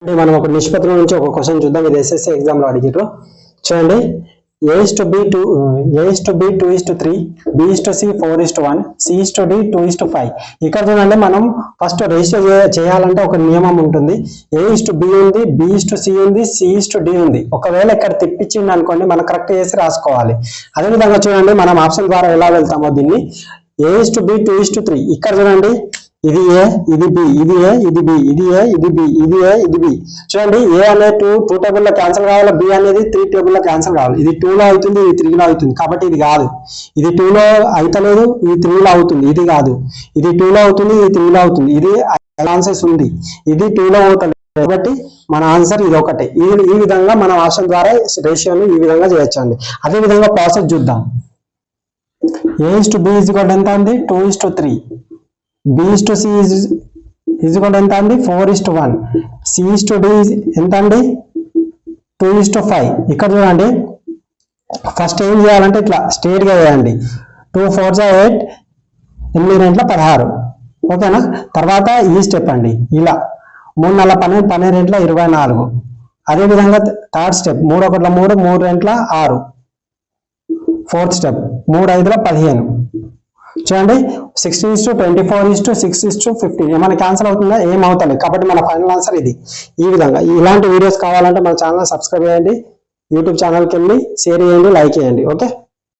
మనం ఒక నిష్పత్తుల నుంచి ఒక క్వశ్చన్ చూద్దాం. ఇది ఎస్ఎస్సి ఎగ్జామ్ లో అడిగారు. చూడండి, A:B 2:3, B:C 4:1, C:D 2:5. ఇక్కడ చూడండి, మనం ఫస్ట్ రేషియో చేయాలంటే ఒక నియమం ఉంటుంది. A:B ఉంది, B:C ఉంది, C:D ఉంది. ఒకవేళ ఇక్కడ తిప్పించింది అనుకోండి, మనం కరెక్ట్ చేసి రాసుకోవాలి. అదేవిధంగా చూడండి, మనం ఆప్షన్ ద్వారా ఎలా వెళ్తామో దీన్ని A:B 2:3. ఇక్కడ చూడండి, ఇది A, ఇది B, ఇది A, ఇది B, ఇది A, ఇది B, ఇది A, ఇది B. చూడండి, A అనేది టూ టేబుల్ లో క్యాన్సిల్ కావాలి, B అనేది 3 టేబుల్ లో క్యాన్సిల్ కావాలి. ఇది 2 లో అవుతుంది, ఇది 3 లో అవుతుంది, కాబట్టి ఇది కాదు. ఇది 2 లో అయితలేదు, ఇది 3 లో అవుతుంది, ఇది కాదు. ఇది 2 లో అవుతుంది, ఇది 3 లో అవుతుంది, ఇది ఆన్సర్స్ ఉంది, ఇది 2 లో అవుతుంది. కాబట్టి మన ఆన్సర్ ఇది ఒకటే. ఈ విధంగా మనం ఆప్షన్ ద్వారా రేషియోని ఈ విధంగా చేయొచ్చండి. అదే విధంగా ప్రాసెస్ చూద్దాం. A:B ఎంత అండి? 2:3. B:C ఎంత అండి? 4:1. C:D ఎంత అండి? 2:5. ఇక్కడ చూడండి, ఫస్ట్ ఏం చేయాలంటే ఇట్లా స్ట్రేట్ గా వేయండి. 2 4 8, 8 2 16. ఓకేనా? తర్వాత ఈ స్టెప్ అండి, ఇలా 3 4 12, 12 2 24. అదేవిధంగా థర్డ్ స్టెప్ 3 1 3, 3 2 6. Fourth step 3 5 15. చూడండి, 16:24:6:15. ఏమైనా క్యాన్సిల్ అవుతుందా? ఏం అవుతుంది. కాబట్టి మన ఫైనల్ ఆన్సర్ ఇది. ఈ విధంగా ఇలాంటి వీడియోస్ కావాలంటే మన ఛానల్ సబ్స్క్రైబ్ చేయండి, యూట్యూబ్ ఛానల్కి వెళ్ళి షేర్ చేయండి, లైక్ చేయండి. ఓకే.